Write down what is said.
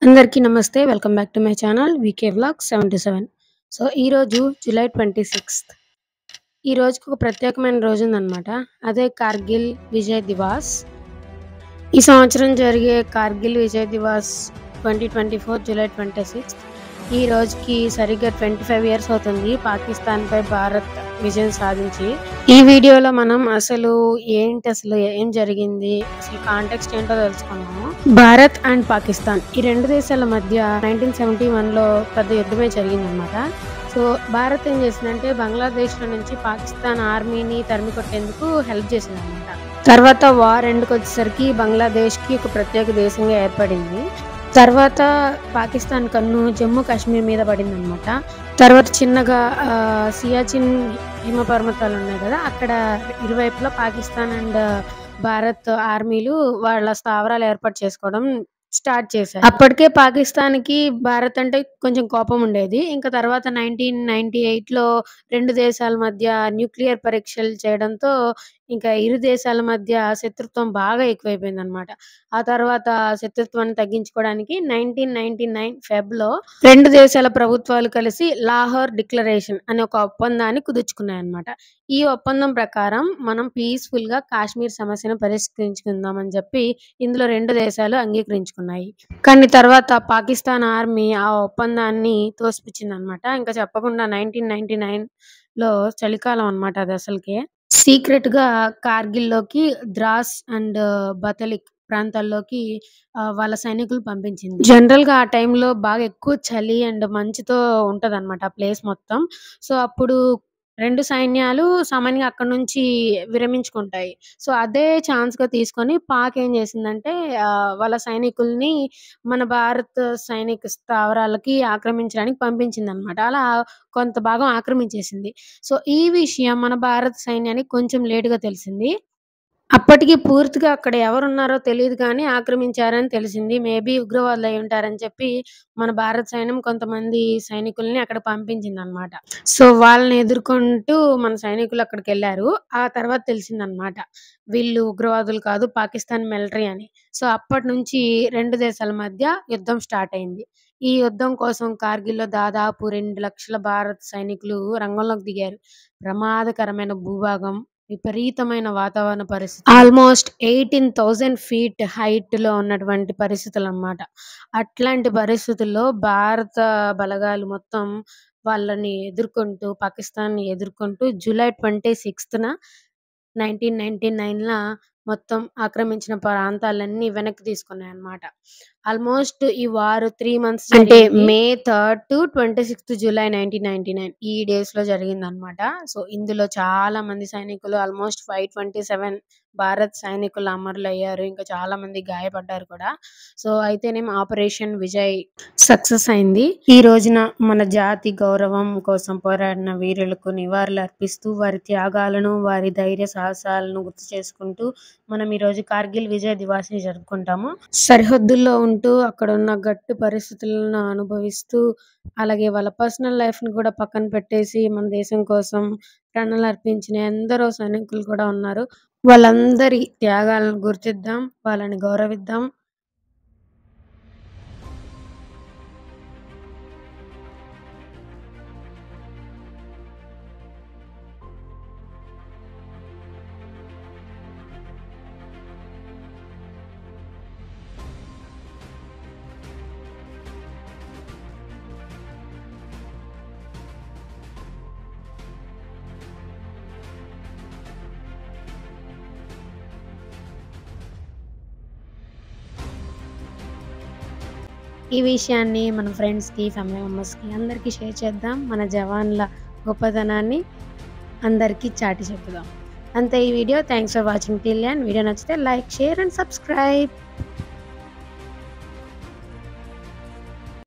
అందరికీ నమస్తే. Welcome back to my channel VK vlogs 77. So, ఈరోజు జూలై 26థ్. ఈ రోజుకి ఒక ప్రత్యేకమైన రోజుందనమాట. అదే కార్గిల్ విజయ్ దివాస్. ఈ సంవత్సరం జరిగే కార్గిల్ విజయ్ దివాస్ 2024 జూలై 26థ్. ఈ రోజుకి సరిగ్గా 25 ఇయర్స్ అవుతుంది పాకిస్తాన్పై భారత్ విజయం సాధించి. ఈ వీడియోలో మనం అసలు ఏం జరిగింది, అసలు కాంటెక్స్ట్ ఏంటో తెలుసుకున్నాము. భారత్ అండ్ పాకిస్తాన్ ఈ రెండు దేశాల మధ్య 1971లో పెద్ద యుద్ధమే జరిగిందనమాట. సో భారత్ ఏం చేసిందంటే బంగ్లాదేశ్లో నుంచి పాకిస్తాన్ ఆర్మీని తరిమి కొట్టేందుకు హెల్ప్ చేసింది అనమాట. తర్వాత వార్ ఎండ్కి వచ్చేసరికి బంగ్లాదేశ్కి ఒక ప్రత్యేక దేశంగా ఏర్పడింది. తర్వాత పాకిస్తాన్ కన్ను జమ్మూ కాశ్మీర్ మీద పడింది అనమాట. తర్వాత చిన్నగా సియాచిన్ హిమపర్వతాలు ఉన్నాయి కదా, అక్కడ ఇరువైపులా పాకిస్తాన్ అండ్ భారత్ ఆర్మీలు వాళ్ళ స్థావరాలు ఏర్పాటు చేసుకోవడం స్టార్ట్ చేశారు. అప్పటికే పాకిస్తాన్కి భారత్ అంటే కొంచెం కోపం ఉండేది. ఇంకా తర్వాత 1998లో రెండు దేశాల మధ్య న్యూక్లియర్ పరీక్షలు చేయడంతో ఇంకా ఇరు దేశాల మధ్య శత్రుత్వం బాగా ఎక్కువైపోయింది అనమాట. ఆ తర్వాత శత్రుత్వాన్ని తగ్గించుకోవడానికి 1999 ఫెబ్లో రెండు దేశాల ప్రభుత్వాలు కలిసి లాహోర్ డిక్లరేషన్ అనే ఒక ఒప్పందాన్ని కుదుర్చుకున్నాయి అనమాట. ఈ ఒప్పందం ప్రకారం మనం పీస్ఫుల్ గా కాశ్మీర్ సమస్యను పరిష్కరించుకుందామని చెప్పి ఇందులో రెండు దేశాలు అంగీకరించుకున్నాయి. కానీ తర్వాత పాకిస్తాన్ ఆర్మీ ఆ ఒప్పందాన్ని తోసిపుచ్చింది అనమాట. ఇంకా చెప్పకుండా 1999లో చలికాలం అనమాట అది అసలుకే సీక్రెట్ గా కార్గిల్లోకి ద్రాస్ అండ్ బతలిక్ ప్రాంతాల్లోకి వాళ్ళ సైనికులు పంపించింది. జనరల్ గా ఆ టైంలో బాగా ఎక్కువ చలి అండ్ మంచుతో ఉంటదన్నమాట ఆ ప్లేస్ మొత్తం. సో అప్పుడు రెండు సైన్యాలు సామాన్యంగా అక్కడ నుంచి విరమించుకుంటాయి. సో అదే ఛాన్స్ గా తీసుకొని పాక్ ఏం చేసిందంటే వాళ్ళ సైనికుల్ని మన భారత్ సైనిక స్థావరాలకి ఆక్రమించడానికి పంపించింది అనమాట. అలా కొంత భాగం ఆక్రమించేసింది. సో ఈ విషయం మన భారత సైన్యానికి కొంచెం లేటుగా తెలిసింది. అప్పటికి పూర్తిగా అక్కడ ఎవరున్నారో తెలీదు కానీ ఆక్రమించారని తెలిసింది. మేబీ ఉగ్రవాదులు అయి ఉంటారని చెప్పి మన భారత సైన్యం కొంతమంది సైనికుల్ని అక్కడ పంపించిందనమాట. సో వాళ్ళని ఎదుర్కొంటూ మన సైనికులు అక్కడికెళ్లారు. ఆ తర్వాత తెలిసిందనమాట వీళ్ళు ఉగ్రవాదులు కాదు, పాకిస్తాన్ మిలిటరీ అని. సో అప్పటి నుంచి రెండు దేశాల మధ్య యుద్ధం స్టార్ట్ అయింది. ఈ యుద్ధం కోసం కార్గిల్లో దాదాపు 2 లక్షల భారత సైనికులు రంగంలోకి దిగారు. ప్రమాదకరమైన భూభాగం, విపరీతమైన వాతావరణ పరిస్థితి, ఆల్మోస్ట్ 18,000 ఫీట్ హైట్ లో ఉన్నటువంటి పరిస్థితులు అన్నమాట. అట్లాంటి పరిస్థితుల్లో భారత బలగాలు మొత్తం వాళ్ళని ఎదుర్కొంటూ పాకిస్తాన్ని ఎదుర్కొంటూ జూలై 26న 1999ల మొత్తం ఆక్రమించిన ప్రాంతాలన్నీ వెనక్కి తీసుకున్నాయి అన్నమాట. ఆల్మోస్ట్ ఈ వార్ 3 months అంటే మే 3rd to 26th జూలై 1999 ఈ డేస్ లో జరిగిందనమాట. సో ఇందులో చాలా మంది సైనికులు ఆల్మోస్ట్ 527 భారత్ సైనికులు అమరులయ్యారు. ఇంకా చాలా మంది గాయపడ్డారు కూడా. సో అయితేనేమో ఆపరేషన్ విజయ్ సక్సెస్ అయింది. ఈ రోజున మన జాతి గౌరవం కోసం పోరాడిన వీరులకు నివాళులు అర్పిస్తూ వారి త్యాగాలను, వారి ధైర్య సాహసాలను గుర్తు చేసుకుంటూ మనం ఈ రోజు కార్గిల్ విజయ్ దివాస్ ని జరుపుకుంటాము. సరిహద్దుల్లో ఉంటూ అక్కడ ఉన్న గట్టి పరిస్థితులను అనుభవిస్తూ అలాగే వాళ్ళ పర్సనల్ లైఫ్ ని కూడా పక్కన పెట్టేసి మన దేశం కోసం ప్రాణాలు అర్పించిన ఎందరో సైనికులు కూడా ఉన్నారు. వాళ్ళందరి త్యాగాలను గుర్తిద్దాం, వాళ్ళని గౌరవిద్దాం. ఈ విషయాన్ని మన ఫ్రెండ్స్కి, ఫ్యామిలీ మెంబర్స్కి అందరికీ షేర్ చేద్దాం. మన జవాన్ల గొప్పతనాన్ని అందరికీ చాటి చెప్పుదాం. అంతే ఈ video. Thanks for watching till end. Video నచ్చితే లైక్, షేర్ అండ్ సబ్స్క్రైబ్.